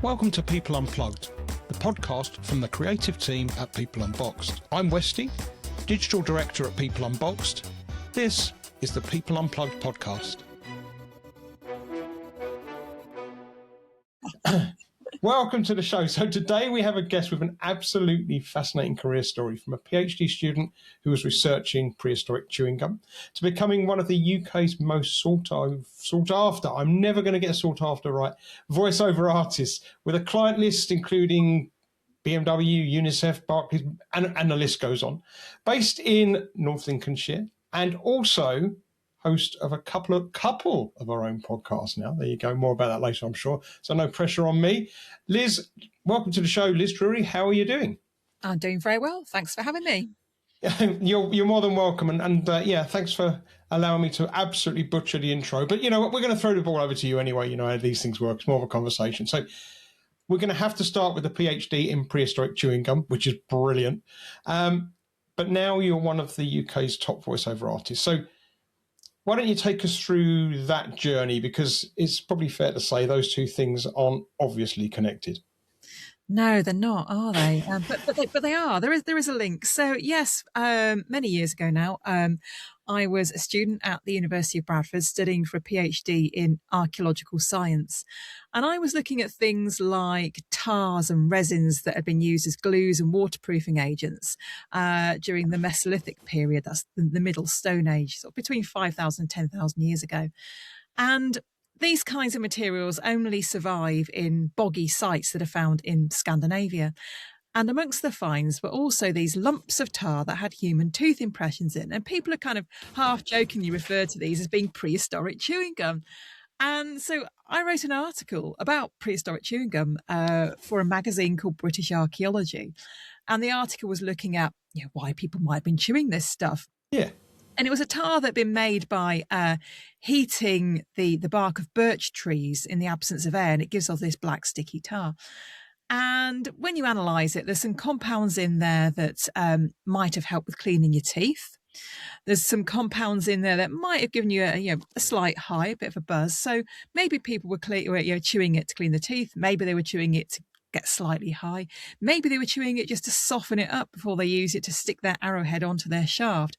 Welcome to People Unplugged, the podcast from the creative team at People Unboxed. I'm Westy, Digital Director at People Unboxed. This is the People Unplugged podcast. Welcome to the show. So today we have a guest with an absolutely fascinating career story, from a PhD student who was researching prehistoric chewing gum to becoming one of the UK's most sought after, I'm never going to get sought after right, voiceover artists, with a client list including BMW, UNICEF, Barclays, and the list goes on. Based in North Lincolnshire, and also host of a couple of our own podcasts now. There you go. More about that later, I'm sure. So no pressure on me. Liz, welcome to the show. Liz Drury, how are you doing? I'm doing very well. Thanks for having me. You're more than welcome. And thanks for allowing me to absolutely butcher the intro. But you know what? We're going to throw the ball over to you anyway. You know how these things work. It's more of a conversation. So we're going to have to start with a PhD in prehistoric chewing gum, which is brilliant. But now you're one of the UK's top voiceover artists. So why don't you take us through that journey? Because it's probably fair to say those two things aren't obviously connected. No, they're not, are they? But they are. There is a link. So yes, many years ago now, I was a student at the University of Bradford studying for a PhD in archaeological science. And I was looking at things like tars and resins that had been used as glues and waterproofing agents during the Mesolithic period. That's the Middle Stone Age, so between 5,000 and 10,000 years ago. And these kinds of materials only survive in boggy sites that are found in Scandinavia. And amongst the finds were also these lumps of tar that had human tooth impressions in. And people are kind of half jokingly referred to these as being prehistoric chewing gum. And so I wrote an article about prehistoric chewing gum for a magazine called British Archaeology. And the article was looking at why people might have been chewing this stuff. Yeah. And it was a tar that had been made by heating the bark of birch trees in the absence of air, and it gives off this black sticky tar. And when you analyse it, there's some compounds in there that might have helped with cleaning your teeth. There's some compounds in there that might have given you a slight high, a bit of a buzz. So maybe people were chewing it to clean the teeth. Maybe they were chewing it to get slightly high. Maybe they were chewing it just to soften it up before they use it to stick their arrowhead onto their shaft.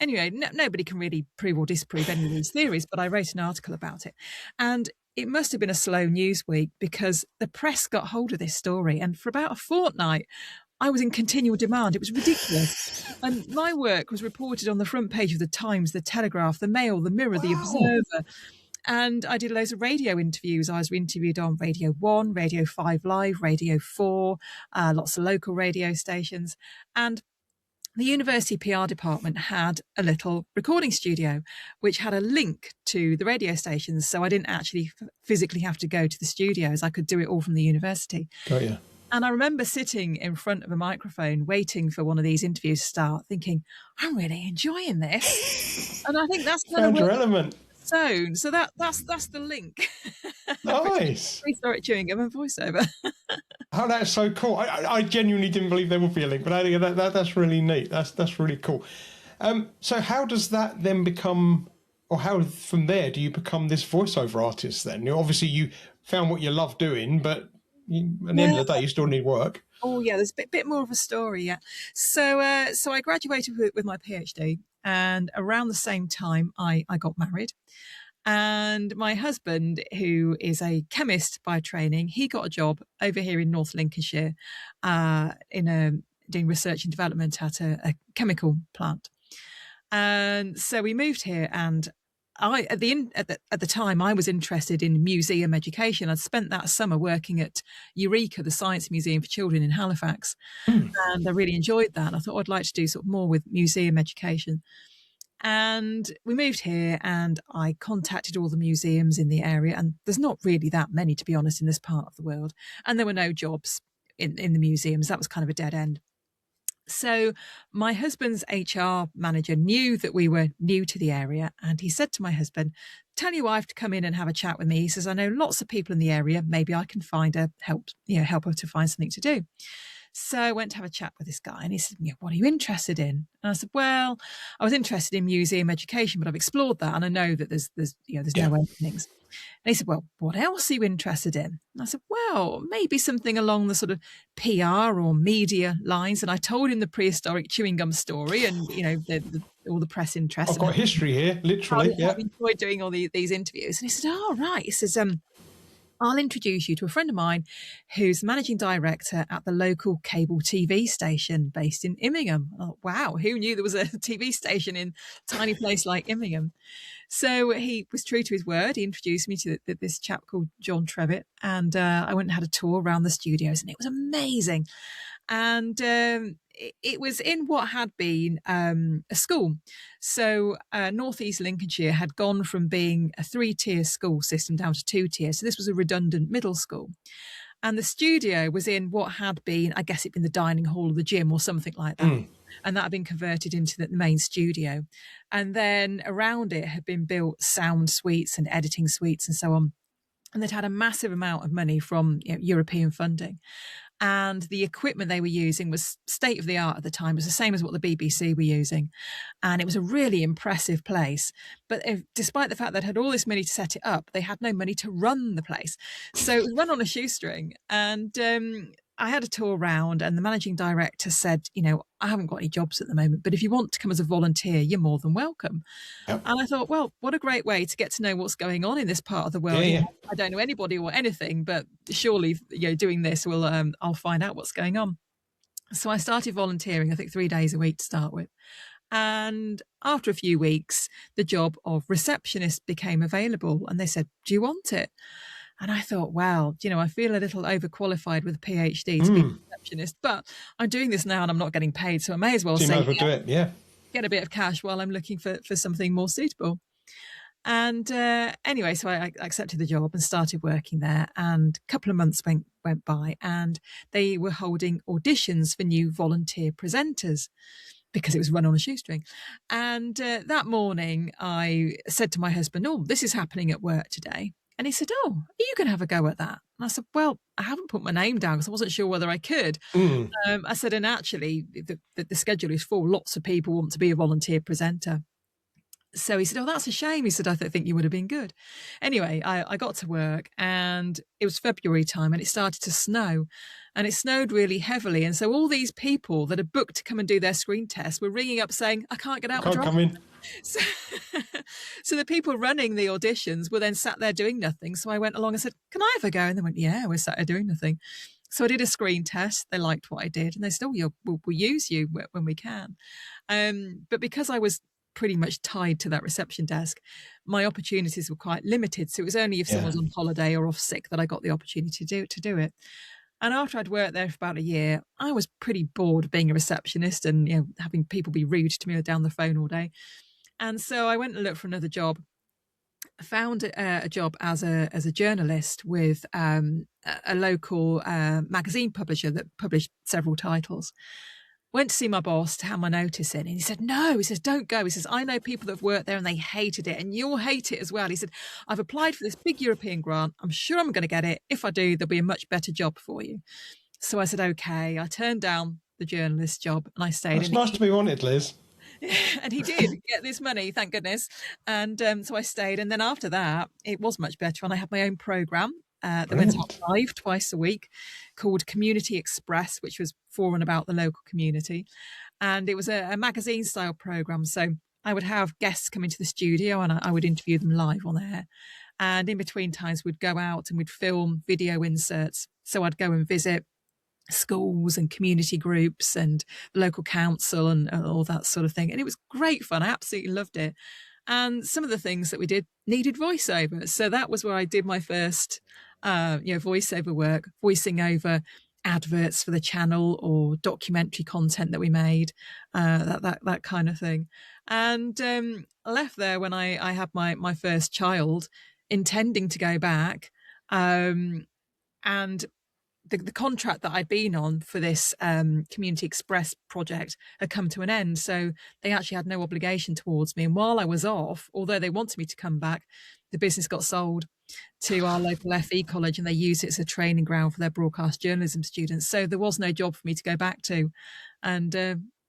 Anyway, nobody can really prove or disprove any of these theories, but I wrote an article about it. And it must have been a slow news week because the press got hold of this story. And for about a fortnight, I was in continual demand. It was ridiculous. And my work was reported on the front page of the Times, the Telegraph, the Mail, the Mirror, the Observer. And I did loads of radio interviews. I was interviewed on Radio 1, Radio 5 Live, Radio 4, lots of local radio stations. And the university PR department had a little recording studio, which had a link to the radio stations. So I didn't actually physically have to go to the studios. I could do it all from the university. Got you. And I remember sitting in front of a microphone waiting for one of these interviews to start, thinking, I'm really enjoying this. And I think that's kind Found your element. So that's the link. Nice. Prehistoric chewing gum and voiceover. Oh, that's so cool. I genuinely didn't believe there would be a link, but I think that's really neat. That's really cool. So how does that then become, or how from there do you become this voiceover artist then? Obviously you found what you love doing, but at the end of the day, you still need work. Oh yeah, there's a bit more of a story, yeah. So I graduated with my PhD, and around the same time I got married. And my husband, who is a chemist by training, he got a job over here in North Lincolnshire doing research and development at a chemical plant. And so we moved here, and at the time I was interested in museum education. I'd spent that summer working at Eureka, the Science Museum for Children in Halifax, and I really enjoyed that. I thought I'd like to do sort of more with museum education. And we moved here, and I contacted all the museums in the area, and there's not really that many, to be honest, in this part of the world. And there were no jobs in the museums. That was kind of a dead end. So my husband's HR manager knew that we were new to the area, and he said to my husband, tell your wife to come in and have a chat with me. He says, I know lots of people in the area. Maybe I can find her, help her to find something to do. So I went to have a chat with this guy, and he said, what are you interested in? And I said, well, I was interested in museum education, but I've explored that, and I know that there's no openings. And he said, well, what else are you interested in? And I said, well, maybe something along the sort of PR or media lines. And I told him the prehistoric chewing gum story and, all the press interest. I've got history here, literally. I've enjoyed doing all these interviews. And he said, oh, right. He says, I'll introduce you to a friend of mine who's managing director at the local cable TV station based in Immingham. Oh, wow, who knew there was a TV station in a tiny place like Immingham? So he was true to his word. He introduced me to this chap called John Trevitt, and I went and had a tour around the studios, and it was amazing. And it was in what had been a school. So North East Lincolnshire had gone from being a 3-tier school system down to 2 tiers. So this was a redundant middle school. And the studio was in what had been, I guess it'd been the dining hall or the gym or something like that. And that had been converted into the main studio. And then around it had been built sound suites and editing suites and so on. And they'd had a massive amount of money from European funding. And the equipment they were using was state of the art at the time. It was the same as what the BBC were using. And it was a really impressive place. But despite the fact that they had all this money to set it up, they had no money to run the place. So it was run on a shoestring. And I had a tour around, and the managing director said, I haven't got any jobs at the moment, but if you want to come as a volunteer, you're more than welcome. Yep. And I thought, well, what a great way to get to know what's going on in this part of the world. Yeah. I don't know anybody or anything, but surely, doing this will, I'll find out what's going on. So I started volunteering, I think 3 days a week to start with. And after a few weeks, the job of receptionist became available, and they said, do you want it? And I thought, well, I feel a little overqualified with a PhD to be a receptionist, but I'm doing this now and I'm not getting paid, so I may as well do it, yeah. Get a bit of cash while I'm looking for something more suitable. And anyway, so I accepted the job and started working there. And a couple of months went by, and they were holding auditions for new volunteer presenters because it was run on a shoestring. And that morning, I said to my husband, oh, this is happening at work today. And he said, oh, are you going to have a go at that? And I said, well, I haven't put my name down because I wasn't sure whether I could. I said, and actually, the schedule is full. Lots of people want to be a volunteer presenter. So he said, oh, that's a shame. He said, I think you would have been good. Anyway, I got to work, and it was February time, and it started to snow, and it snowed really heavily. And so all these people that had booked to come and do their screen test were ringing up saying, I can't get out my driveway. Come in. So the people running the auditions were then sat there doing nothing. So I went along and said, can I have a go? And they went, yeah, we're sat there doing nothing. So I did a screen test. They liked what I did, and they said, oh, we'll use you when we can. But because I was pretty much tied to that reception desk, my opportunities were quite limited. So it was only if someone's on holiday or off sick that I got the opportunity to do it. And after I'd worked there for about a year, I was pretty bored of being a receptionist and having people be rude to me down the phone all day. And so I went and looked for another job. I found a job as a journalist with a local magazine publisher that published several titles. Went to see my boss to hand my notice in, and he said, no, he says, don't go. He says, I know people that have worked there and they hated it, and you'll hate it as well. He said, I've applied for this big European grant. I'm sure I'm going to get it. If I do, there'll be a much better job for you. So I said, okay. I turned down the journalist job and I stayed. It's nice to be wanted, Liz. And he did get this money, thank goodness. And so I stayed. And then after that, it was much better. And I had my own programme that went out live twice a week called Community Express, which was for and about the local community. And it was a magazine style programme. So I would have guests come into the studio and I would interview them live on air. And in between times, we'd go out and we'd film video inserts. So I'd go and visit schools and community groups and the local council and all that sort of thing. And it was great fun. I absolutely loved it. And some of the things that we did needed voiceover. So that was where I did my first, voiceover work, voicing over adverts for the channel or documentary content that we made, that kind of thing. And I left there when I had my first child, intending to go back. And the contract that I'd been on for this Community Express project had come to an end. So they actually had no obligation towards me. And while I was off, although they wanted me to come back, the business got sold to our local FE college and they used it as a training ground for their broadcast journalism students. So there was no job for me to go back to. And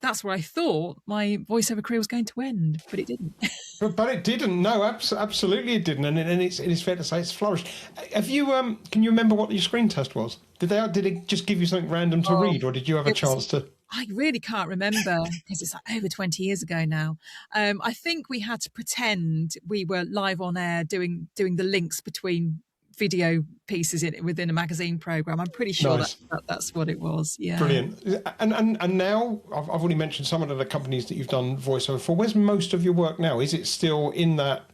that's where I thought my voiceover career was going to end, but it didn't. But it didn't. No, absolutely it didn't. And it's fair to say it's flourished. Have you? Can you remember what your screen test was? Did it just give you something random to read, or did you have a chance to? I really can't remember because it's like over 20 years ago now. I think we had to pretend we were live on air doing the links between video pieces within a magazine program. I'm pretty sure Nice. that's what it was. Yeah. Brilliant. And now I've already mentioned some of the companies that you've done voiceover for. Where's most of your work now? Is it still in that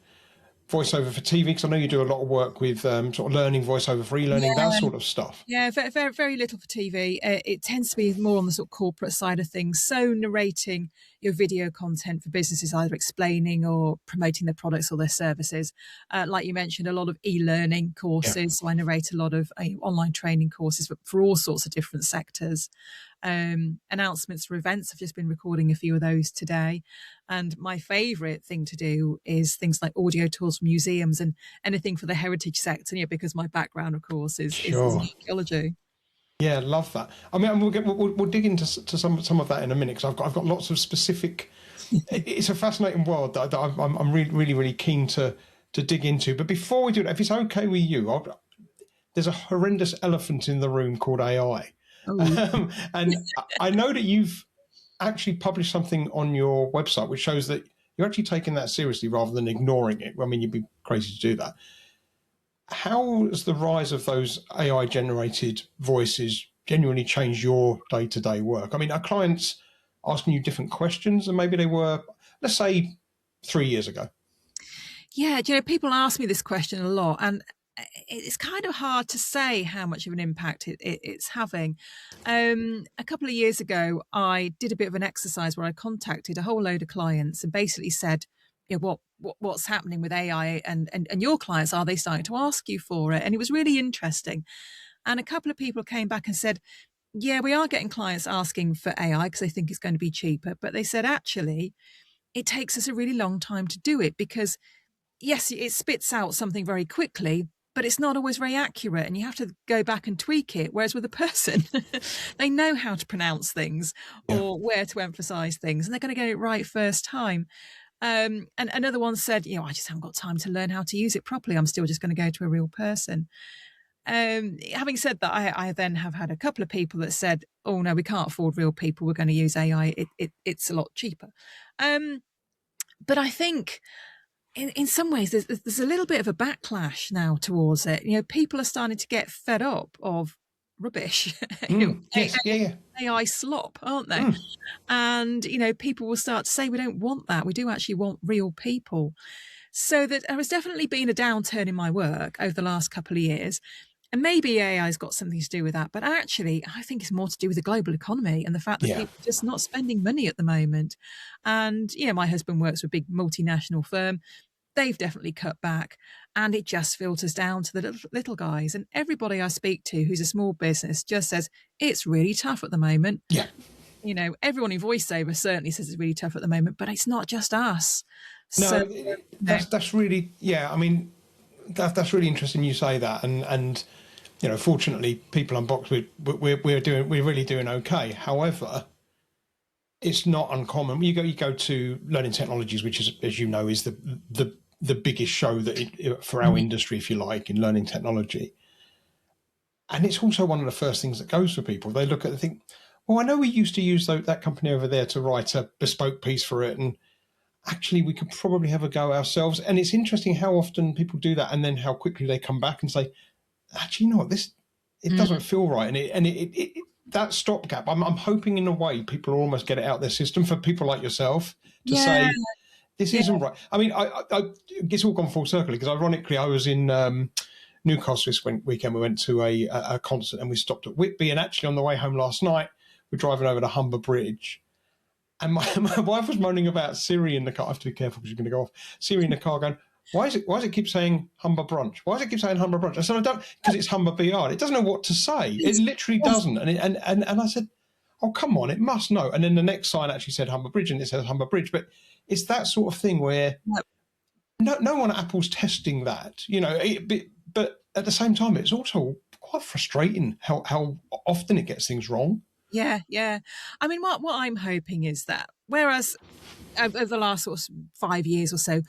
voiceover for TV? Because I know you do a lot of work with sort of learning voiceover for e-learning, that sort of stuff. Yeah, very, very little for TV. It tends to be more on the sort of corporate side of things. So narrating your video content for businesses, either explaining or promoting their products or their services. Like you mentioned, a lot of e-learning courses. Yeah. So I narrate a lot of online training courses for all sorts of different sectors. Announcements for events. I've just been recording a few of those today. And my favourite thing to do is things like audio tours from museums and anything for the heritage sector, because my background, of course, is archaeology. Yeah, love that. I mean, we'll dig into some of that in a minute, because I've got lots of specific. It's a fascinating world that I'm really keen to dig into. But before we do that, if it's okay with you, there's a horrendous elephant in the room called AI. Oh. And I know that you've actually published something on your website which shows that you're actually taking that seriously rather than ignoring it. I mean, you'd be crazy to do that. How has the rise of those AI-generated voices genuinely changed your day-to-day work? I mean, are clients asking you different questions than maybe they were, let's say, 3 years ago? Yeah, people ask me this question a lot, and it's kind of hard to say how much of an impact it's having. A couple of years ago, I did a bit of an exercise where I contacted a whole load of clients and basically said, what's happening with AI and your clients, are they starting to ask you for it? And it was really interesting. And a couple of people came back and said, yeah, we are getting clients asking for AI because they think it's going to be cheaper. But they said, actually, it takes us a really long time to do it because, yes, it spits out something very quickly, but it's not always very accurate and you have to go back and tweak it. Whereas with a person, they know how to pronounce things or where to emphasize things, and they're going to get it right first time. And another one said, I just haven't got time to learn how to use it properly. I'm still just going to go to a real person. Having said that, I then have had a couple of people that said, oh, no, we can't afford real people. We're going to use AI. It's a lot cheaper. But I think in some ways, there's a little bit of a backlash now towards it. People are starting to get fed up of rubbish, AI slop, aren't they? And, people will start to say, we don't want that. We do actually want real people. So that there has definitely been a downturn in my work over the last couple of years. And maybe AI has got something to do with that. But actually, I think it's more to do with the global economy and the fact that people are just not spending money at the moment. And, my husband works for a big multinational firm. They've definitely cut back, and it just filters down to the little guys. And everybody I speak to who's a small business just says it's really tough at the moment. Yeah. Everyone in voiceover certainly says it's really tough at the moment, but it's not just us. No, so, that's really, I mean, that's really interesting you say that. And fortunately, People Unboxed, we're really doing okay. However, it's not uncommon. You go to Learning Technologies, which is, as you know, is the biggest show that for our industry, if you like, in learning technology. And it's also one of the first things that goes for people. They look at it and think, well, I know we used to use that company over there to write a bespoke piece for it, and actually we could probably have a go ourselves. And it's interesting how often people do that and then how quickly they come back and say, actually, it doesn't feel right. And it that stopgap, I'm hoping in a way people will almost get it out of their system for people like yourself to say, this isn't right. I mean, it's all gone full circle because ironically I was in Newcastle this weekend. We went to a concert and we stopped at Whitby, and actually on the way home last night, we're driving over the Humber Bridge. And my wife was moaning about Siri in the car. I have to be careful because you're going to go off. Siri in the car going, why does it keep saying Humber Brunch? Why does it keep saying Humber Brunch? I said, I don't, because it's Humber BR. It doesn't know what to say. It literally doesn't. And I said, oh, come on, it must know. And then the next sign actually said Humber Bridge, and it says Humber Bridge. But it's that sort of thing where no one at Apple's testing that, but at the same time, it's also quite frustrating how often it gets things wrong. Yeah, yeah. I mean, what I'm hoping is that whereas over the last sort of 5 years or so,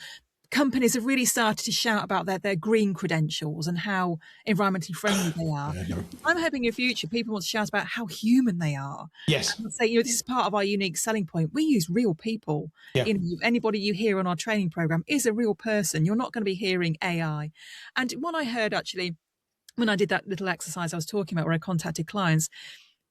companies have really started to shout about their green credentials and how environmentally friendly they are. I know. I'm hoping in future people want to shout about how human they are. Yes. And say, this is part of our unique selling point. We use real people. Yeah. Anybody you hear on our training program is a real person. You're not going to be hearing AI. And what I heard actually when I did that little exercise I was talking about where I contacted clients,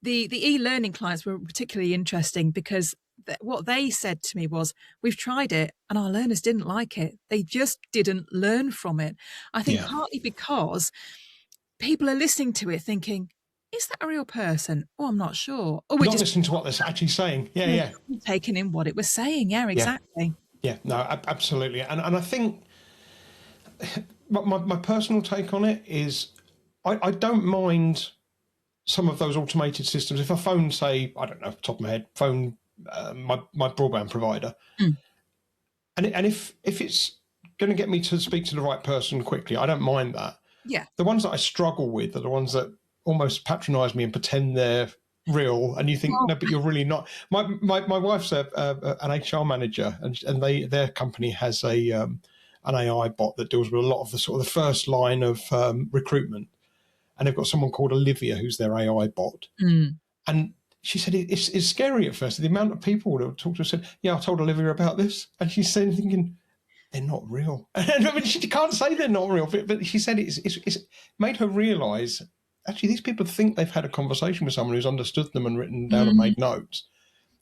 the e-learning clients were particularly interesting because what they said to me was, we've tried it and our learners didn't like it. They just didn't learn from it. I think partly because people are listening to it thinking, is that a real person? Oh, I'm not sure. Or we're Not just listening to what they're actually saying. Yeah. taking in what it was saying. Yeah, exactly. Yeah, no, absolutely. And I think my personal take on it is I don't mind some of those automated systems. If I phone, say, I don't know, top of my head, phone my broadband provider, and if it's going to get me to speak to the right person quickly, I don't mind that. Yeah. The ones that I struggle with are the ones that almost patronise me and pretend they're real, and you think, no, but you're really not. My wife's an HR manager, and their company has an AI bot that deals with a lot of the sort of the first line of recruitment. And they've got someone called Olivia, who's their AI bot. And she said it's scary at first. The amount of people that talk to her said, yeah, I told Olivia about this. And she's saying, thinking, they're not real. And I mean, she can't say they're not real, but she said it's made her realise, actually, these people think they've had a conversation with someone who's understood them and written down and made notes.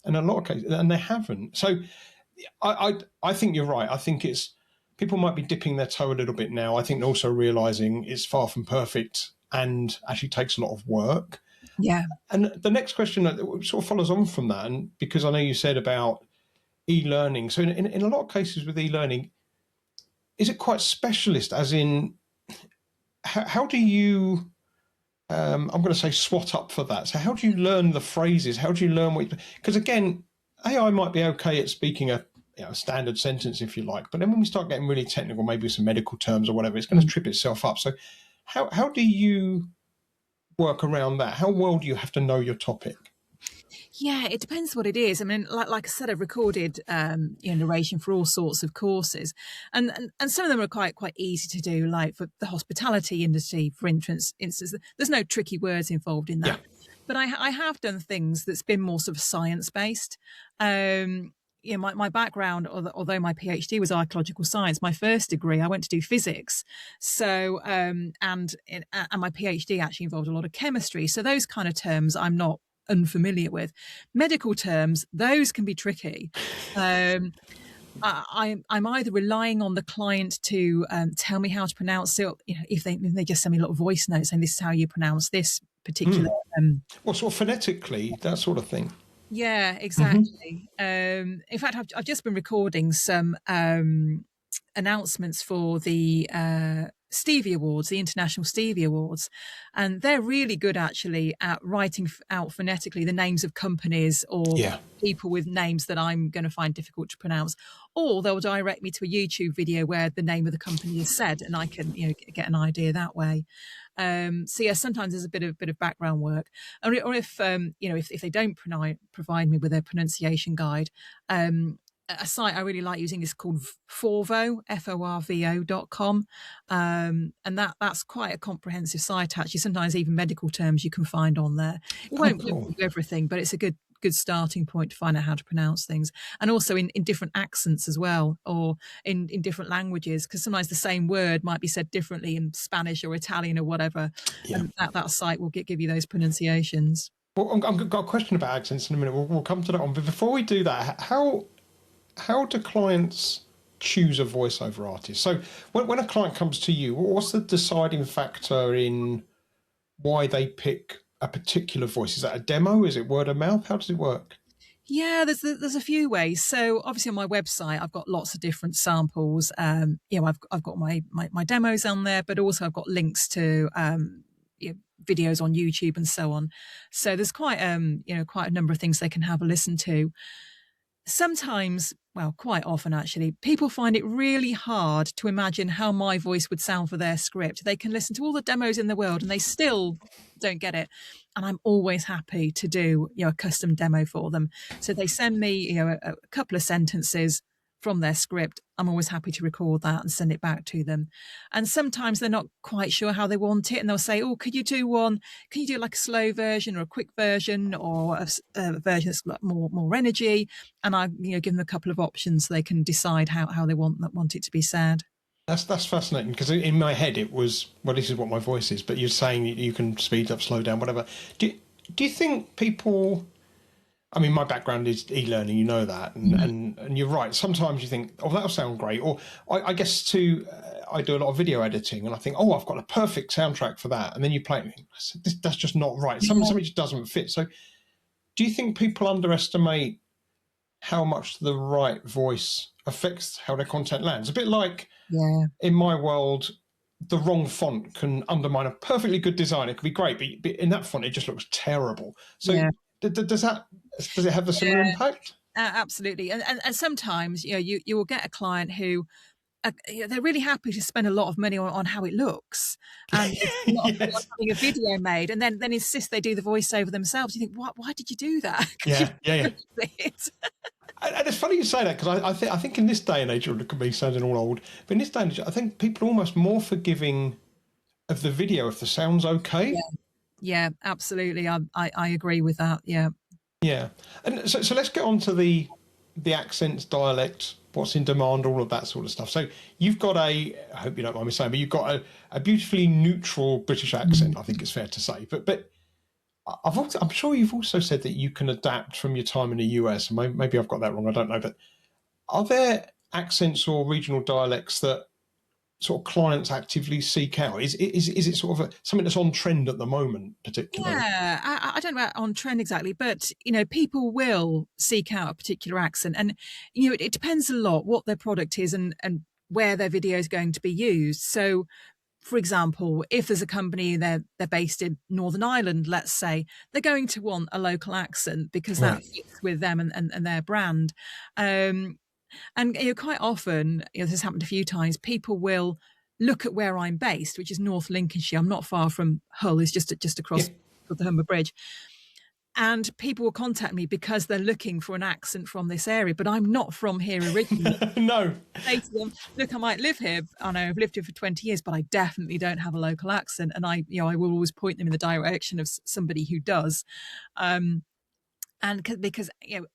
And in a lot of cases, and they haven't. So I think you're right. I think people might be dipping their toe a little bit now. I think they're also realising it's far from perfect and actually takes a lot of work. Yeah. And the next question that sort of follows on from that, and because I know you said about e-learning, so in a lot of cases with e-learning, is it quite specialist, as in how do you, I'm going to say swat up for that. So how do you learn the phrases? How do you learn because again, AI might be okay at speaking a standard sentence, if you like, but then when we start getting really technical, maybe some medical terms or whatever, it's going to trip itself up. So how do you work around that? How well do you have to know your topic? Yeah, it depends what it is. I mean, like I said, I've recorded narration for all sorts of courses, and some of them are quite easy to do. Like for the hospitality industry, for instance, there's no tricky words involved in that. Yeah. But I have done things that's been more sort of science based. My background, although my PhD was archaeological science, my first degree I went to do physics. So and my PhD actually involved a lot of chemistry. So those kind of terms I'm not unfamiliar with. Medical terms, those can be tricky. I'm either relying on the client to tell me how to pronounce it. If they just send me a little voice note saying this is how you pronounce this particular. Well, sort of phonetically, that sort of thing. Yeah, exactly. In fact, I've just been recording some announcements for the Stevie Awards, the International Stevie Awards, and they're really good actually at writing out phonetically the names of companies or people with names that I'm going to find difficult to pronounce, or they'll direct me to a YouTube video where the name of the company is said, and I can get an idea that way. So yeah, sometimes there's a bit of background work, or if if they don't provide me with a pronunciation guide, a site I really like using is called Forvo, FORVO.com. And that's quite a comprehensive site, actually. Sometimes even medical terms you can find on there. It won't do everything, but it's a good starting point to find out how to pronounce things. And also in different accents as well, or in different languages, because sometimes the same word might be said differently in Spanish or Italian or whatever. Yeah. And that site will give you those pronunciations. Well, I've got a question about accents in a minute. We'll come to that one. But before we do that, how do clients choose a voiceover artist? So when a client comes to you, what's the deciding factor in why they pick a particular voice? Is that a demo? Is it word of mouth? How does it work? Yeah, there's a few ways. So obviously on my website, I've got lots of different samples. I've got my demos on there, but also I've got links to videos on YouTube and so on. So there's quite a number of things they can have a listen to. Sometimes, well, quite often actually, people find it really hard to imagine how my voice would sound for their script. They can listen to all the demos in the world and they still don't get it. And I'm always happy to do, a custom demo for them. So they send me, a couple of sentences from their script. I'm always happy to record that and send it back to them. And sometimes they're not quite sure how they want it, and they'll say, "Oh, could you do like a slow version or a quick version, or a version that's got more energy?" And I, give them a couple of options so they can decide how they want it to be said. That's fascinating, because in my head it was, well, this is what my voice is, but you're saying you can speed up, slow down, whatever. Do you think people? I mean, my background is e-learning, you know that, and you're right. Sometimes you think, oh, that'll sound great, or I guess too, I do a lot of video editing, and I think, oh, I've got a perfect soundtrack for that, and then you play it, and you think, that's just not right. Something just doesn't fit. So, do you think people underestimate how much the right voice affects how their content lands? A bit like, in my world, the wrong font can undermine a perfectly good design. It could be great, but in that font, it just looks terrible. So. Does it have a similar impact? Absolutely. And sometimes, you will get a client who they're really happy to spend a lot of money on how it looks, and yes. Having a video made, and then insist they do the voiceover themselves. You think, why did you do that? Yeah. And it's funny you say that, because I think in this day and age, it could be sounding all old, but in this day and age, I think people are almost more forgiving of the video if the sound's okay. Yeah, absolutely. I agree with that. Yeah. And so let's get on to the accents, dialects, what's in demand, all of that sort of stuff. So you've got I hope you don't mind me saying, but you've got a beautifully neutral British accent, I think it's fair to say. But I'm sure you've also said that you can adapt from your time in the US. Maybe I've got that wrong, I don't know. But are there accents or regional dialects that sort of clients actively seek out? Is it sort of something that's on trend at the moment, particularly? Yeah, I don't know about on trend exactly, but people will seek out a particular accent, and it depends a lot what their product is and where their video is going to be used. So, for example, if there's a company they're based in Northern Ireland, let's say, they're going to want a local accent because that fits with them and their brand. And quite often, this has happened a few times, people will look at where I'm based, which is North Lincolnshire. I'm not far from Hull, it's just across the Humber Bridge. And people will contact me because they're looking for an accent from this area, but I'm not from here originally. No. I say to them, look, I might live here. I know I've lived here for 20 years, but I definitely don't have a local accent. And I will always point them in the direction of somebody who does. And because,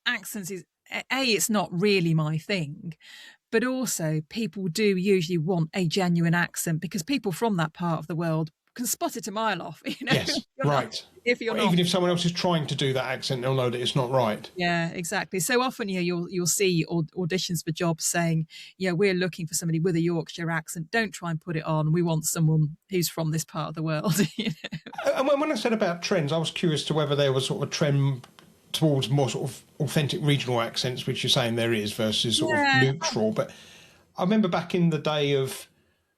accents is, it's not really my thing, but also people do usually want a genuine accent, because people from that part of the world can spot it a mile off. Yes, right. Even if someone else is trying to do that accent, they'll know that it's not right. Yeah, exactly. So often, you'll see auditions for jobs saying, we're looking for somebody with a Yorkshire accent. Don't try and put it on. We want someone who's from this part of the world. And when I said about trends, I was curious to whether there was sort of a trend towards more sort of authentic regional accents, which you're saying there is, versus sort of neutral. But I remember back in the day of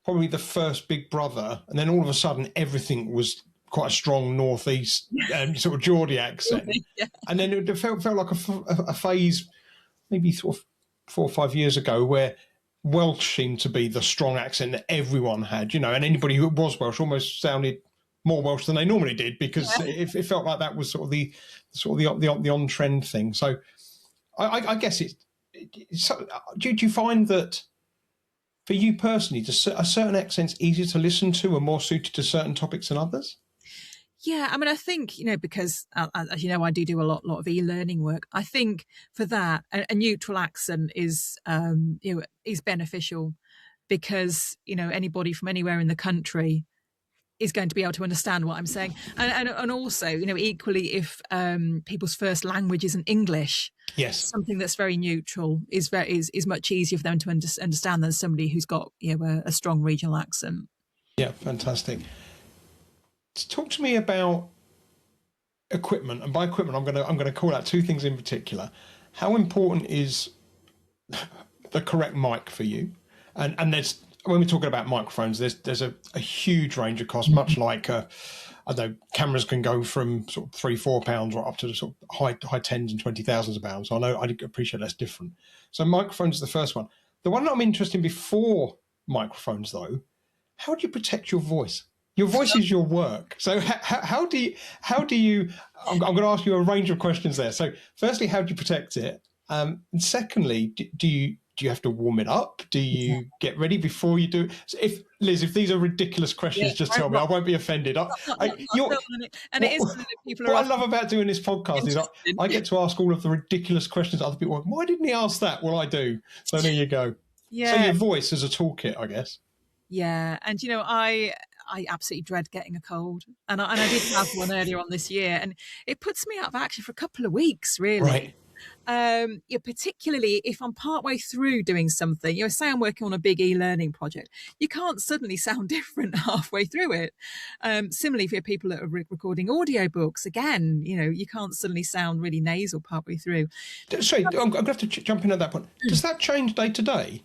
probably the first Big Brother, and then all of a sudden everything was quite a strong northeast sort of Geordie accent. And then it felt like a phase, maybe sort of 4 or 5 years ago, where Welsh seemed to be the strong accent that everyone had, and anybody who was Welsh almost sounded more Welsh than they normally did, because it felt like that was sort of the on trend thing. So I guess do you find that for you personally, are certain accents easier to listen to and more suited to certain topics than others? Yeah, I mean, I think, because as you know, I do a lot of e-learning work. I think for that, a neutral accent is beneficial, because anybody from anywhere in the country is going to be able to understand what I'm saying, and also equally, if people's first language isn't English, something that's very neutral is much easier for them to understand than somebody who's got a strong regional accent. Yeah, fantastic. Talk to me about equipment, and by equipment, I'm going to call out two things in particular. How important is the correct mic for you? And there's, when we're talking about microphones, there's a huge range of costs, much like I don't know, cameras can go from sort of £3-4 right up to the sort of high tens and 20,000s of pounds. So I know, I appreciate that's different. So microphones is the first one. The one that I'm interested in before microphones, though, how do you protect your voice? your voice is your work. So how do you, I'm going to ask you a range of questions there. So firstly, how do you protect it? And secondly, do you have to warm it up? Do you get ready before you do? So if these are ridiculous questions, just tell me. I won't be offended. And it is something that people are. What I love about doing this podcast is I get to ask all of the ridiculous questions other people. Why didn't he ask that? Well, I do. So there you go. Yeah. So your voice as a toolkit, I guess. Yeah, and I absolutely dread getting a cold, and I did have one earlier on this year, and it puts me out of action for a couple of weeks, really. Right. Particularly if I'm partway through doing something, say I'm working on a big e-learning project, you can't suddenly sound different halfway through it. Similarly, for people that are recording audiobooks, again, you can't suddenly sound really nasal partway through. Sorry, I'm going to have to jump in at that point. Does that change day to day?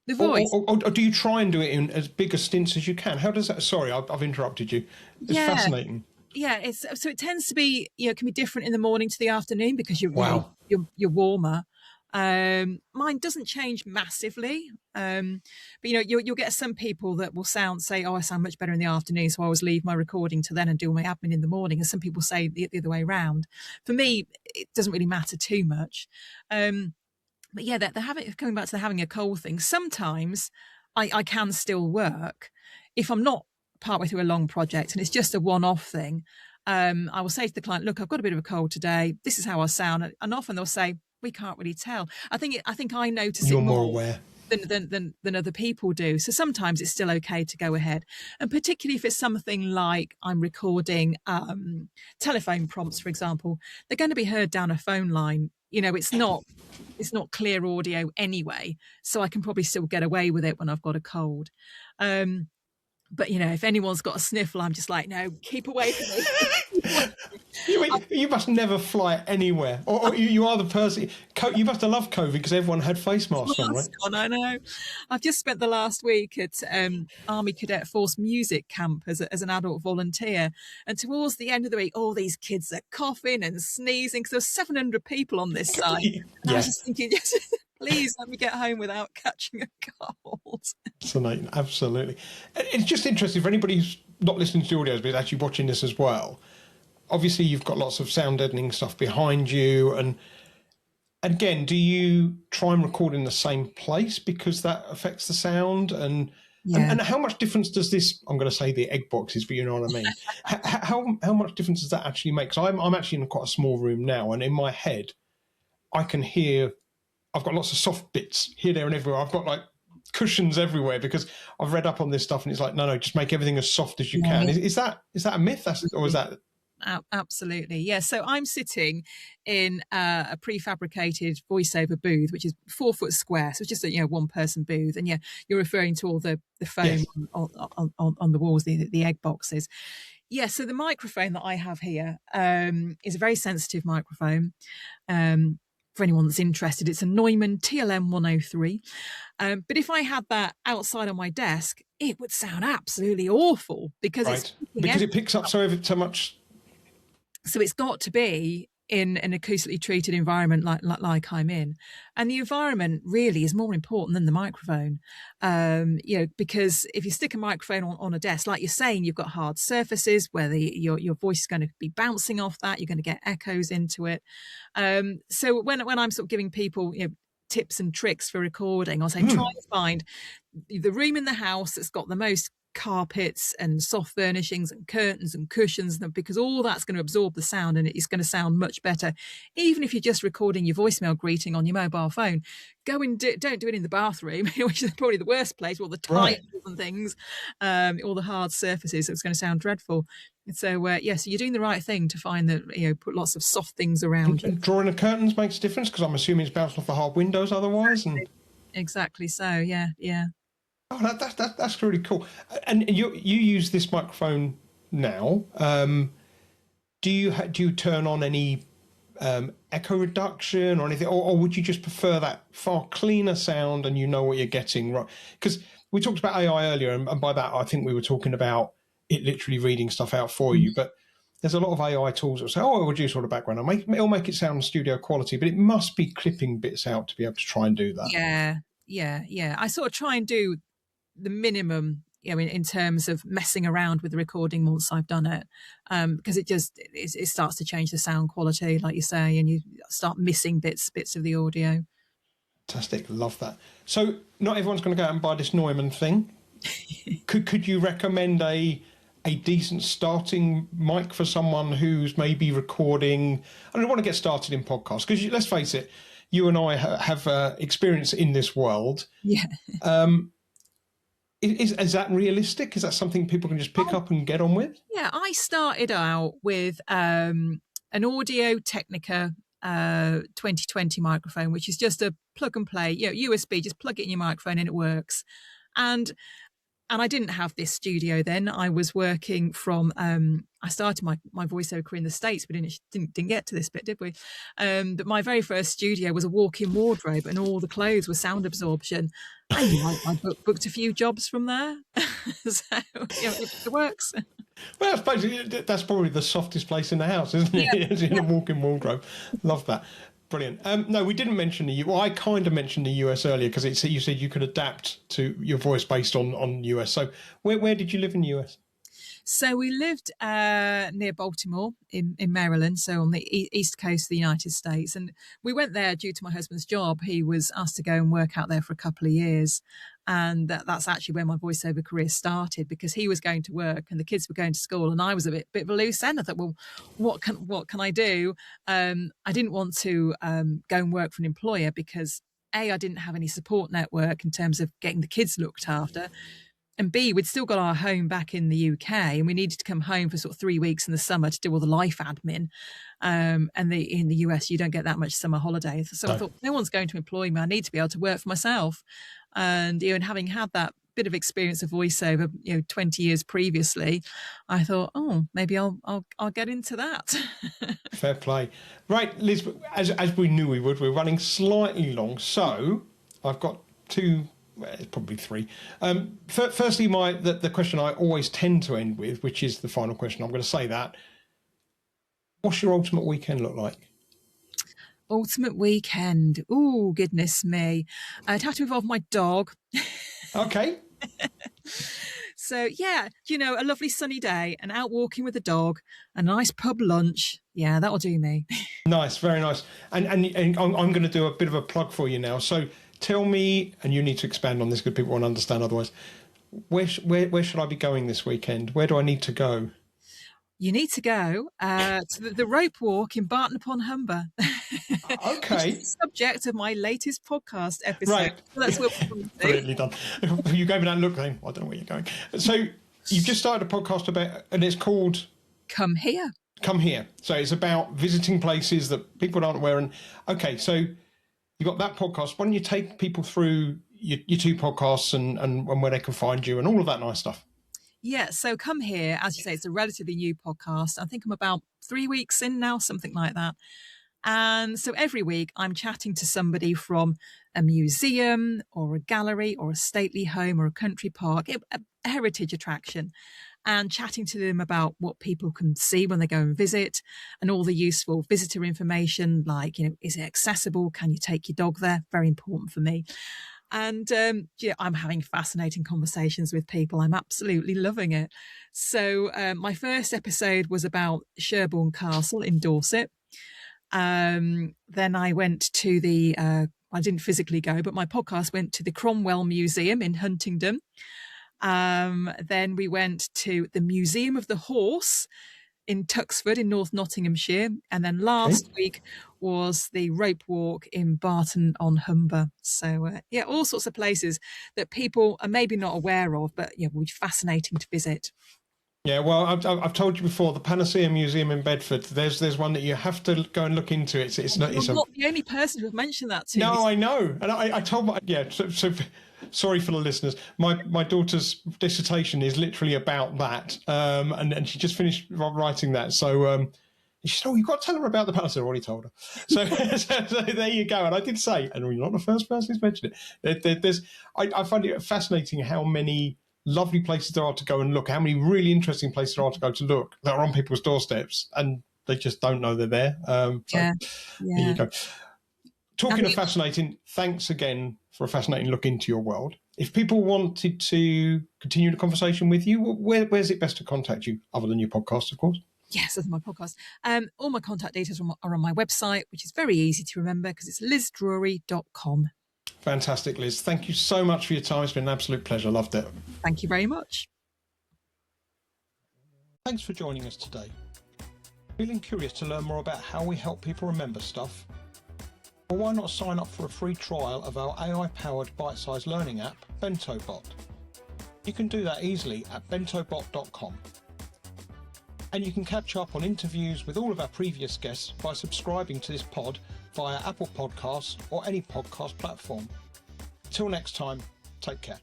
The voice. Or do you try and do it in as big a stints as you can? How does that... Sorry, I've interrupted you. It's fascinating. Yeah, it tends to be, it can be different in the morning to the afternoon because you're warmer. Mine doesn't change massively, but you'll get some people that will say, "Oh, I sound much better in the afternoon, so I always leave my recording to then and do my admin in the morning." And some people say the other way around. For me, it doesn't really matter too much. But yeah, coming back to the having a cold thing. Sometimes I can still work if I'm not partway through a long project and it's just a one-off thing. I will say to the client, "Look, I've got a bit of a cold today. This is how I sound," and often they'll say, "We can't really tell." I think I notice you're it more aware than other people do. So sometimes it's still okay to go ahead, and particularly if it's something like I'm recording telephone prompts, for example, they're going to be heard down a phone line. It's not clear audio anyway, so I can probably still get away with it when I've got a cold. But if anyone's got a sniffle, I'm just like, no, keep away from me. You must never fly anywhere, or you are the person. You must have loved COVID because everyone had face masks on, right? I know. I've just spent the last week at Army Cadet Force music camp as an adult volunteer, and towards the end of the week, all these kids are coughing and sneezing because there's 700 people on this site. And I was just thinking, please let me get home without catching a cold. Absolutely. It's just interesting for anybody who's not listening to the audios but is actually watching this as well. Obviously, you've got lots of sound deadening stuff behind you. And again, do you try and record in the same place because that affects the sound? And how much difference does this, I'm going to say the egg boxes, but you know what I mean? how much difference does that actually make? Because I'm actually in quite a small room now, and in my head, I can hear... I've got lots of soft bits here, there, and everywhere. I've got like cushions everywhere because I've read up on this stuff, and it's like, no, just make everything as soft as you can. Is that a myth, or is that? Absolutely, yeah. So I'm sitting in a prefabricated voiceover booth, which is 4 foot square, so it's just a one-person booth. And you're referring to all the foam on the walls, the egg boxes. Yeah, so the microphone that I have here is a very sensitive microphone. For anyone that's interested, it's a Neumann TLM 103. But if I had that outside on my desk, it would sound absolutely awful because it picks up so much. So it's got to be in an acoustically treated environment like I'm in, and the environment really is more important than the microphone. Because if you stick a microphone on a desk, like you're saying, you've got hard surfaces where your voice is going to be bouncing off that. You're going to get echoes into it. So when I'm sort of giving people tips and tricks for recording, I'll say try to find the room in the house that's got the most carpets and soft furnishings and curtains and cushions, because all that's going to absorb the sound and it's going to sound much better. Even if you're just recording your voicemail greeting on your mobile phone, don't do it in the bathroom, which is probably the worst place, all the tiles and things, all the hard surfaces. It's going to sound dreadful. So so you're doing the right thing to find that put lots of soft things around you. Drawing the curtains makes a difference because I'm assuming it's bouncing off the hard windows otherwise. Exactly so. Yeah. Oh, that's really cool. And you use this microphone now. Do you turn on any echo reduction or anything, or would you just prefer that far cleaner sound and you know what you're getting, right? Because we talked about AI earlier, and by that I think we were talking about it literally reading stuff out for you. But there's a lot of AI tools that say, "Oh, it'll reduce all the background. It'll make it sound studio quality," but it must be clipping bits out to be able to try and do that. Yeah. I sort of try and do the minimum in terms of messing around with the recording once I've done it, because it starts to change the sound quality, like you say, and you start missing bits of the audio. Fantastic, love that. So not everyone's going to go out and buy this Neumann thing. Could you recommend a decent starting mic for someone who's maybe recording? I don't want to get started in podcasts because let's face it, you and I have experience in this world. Yeah. Is that realistic? Is that something people can just pick up and get on with? Yeah, I started out with an Audio Technica 2020 microphone, which is just a plug and play, USB, just plug it in your microphone and it works. And I didn't have this studio then. I was working from, I started my voiceover career in the States. We didn't get to this bit, did we? But my very first studio was a walk-in wardrobe and all the clothes were sound absorption. And I booked a few jobs from there. So, it works. Well, I suppose that's probably the softest place in the house, isn't it? Yeah. In a walk-in wardrobe. Love that. Brilliant. No, we didn't mention the US. Well, I kind of mentioned the US earlier because you said you could adapt to your voice based on US. So where did you live in the US? So we lived near Baltimore in Maryland, so on the east coast of the United States. And we went there due to my husband's job. He was asked to go and work out there for a couple of years. And that's actually where my voiceover career started, because he was going to work and the kids were going to school and I was a bit of a loose end. I thought, well, what can I do? I didn't want to go and work for an employer because A, I didn't have any support network in terms of getting the kids looked after. And B, we'd still got our home back in the UK and we needed to come home for sort of 3 weeks in the summer to do all the life admin. And in the US, you don't get that much summer holiday. So I thought, no one's going to employ me. I need to be able to work for myself. And, and having had that bit of experience of voiceover, 20 years previously, I thought, maybe I'll get into that. Fair play. Right, Liz, as we knew we would, we're running slightly long. So I've got two... Well, it's probably three. Firstly, the question I always tend to end with, which is the final question, I'm going to say that. What's your ultimate weekend look like? Ultimate weekend? Oh, goodness me. I'd have to involve my dog. Okay. So, yeah, a lovely sunny day and out walking with the dog, a nice pub lunch. Yeah, that'll do me. Nice, very nice. And I'm going to do a bit of a plug for you now. So tell me, and you need to expand on this because people won't understand otherwise, where should I be going this weekend? Where do I need to go? You need to go to the rope walk in Barton upon Humber. Okay. Which is the subject of my latest podcast episode. Right. So that's what we're going to do. Brilliantly done. You gave me that look then. I don't know where you're going. So you've just started a podcast about, and it's called... Come Here. Come Here. So it's about visiting places that people aren't aware. And okay, so you've got that podcast. Why don't you take people through your two podcasts and where they can find you and all of that nice stuff? Yeah, so Come Here, as you say, it's a relatively new podcast. I think I'm about 3 weeks in now, something like that. And so every week I'm chatting to somebody from a museum or a gallery or a stately home or a country park, a heritage attraction, and chatting to them about what people can see when they go and visit and all the useful visitor information, like, is it accessible? Can you take your dog there? Very important for me. And I'm having fascinating conversations with people. I'm absolutely loving it. So my first episode was about Sherborne Castle in Dorset. Then I went to I didn't physically go, but my podcast went to the Cromwell Museum in Huntingdon. Then we went to the Museum of the Horse in Tuxford in North Nottinghamshire. And then last week was the rope walk in Barton on Humber. So, all sorts of places that people are maybe not aware of, but will be fascinating to visit. Yeah, well, I've told you before, the Panacea Museum in Bedford, there's one that you have to go and look into. You're not the only person who have mentioned that to me. No, I know. And I told my, so sorry for the listeners. My daughter's dissertation is literally about that. And she just finished writing that. So she said, you've got to tell her about the Panacea. I already told her. So there you go. And I did say, and you're not the first person who's mentioned it. I find it fascinating how many lovely places there are to go and look, how many really interesting places there are to go to look that are on people's doorsteps and they just don't know they're there. There you go. Talking of fascinating, thanks again for a fascinating look into your world. If people wanted to continue the conversation with you, where's it best to contact you, other than your podcast, of course? Yes, that's my podcast. All my contact details are on my website, which is very easy to remember because it's lizdrury.com. Fantastic, Liz. Thank you so much for your time. It's been an absolute pleasure. Loved it. Thank you very much. Thanks for joining us today. Feeling curious to learn more about how we help people remember stuff? Well, why not sign up for a free trial of our AI-powered bite-sized learning app, BentoBot? You can do that easily at bentobot.com. And you can catch up on interviews with all of our previous guests by subscribing to this pod via Apple Podcasts or any podcast platform. Till next time, take care.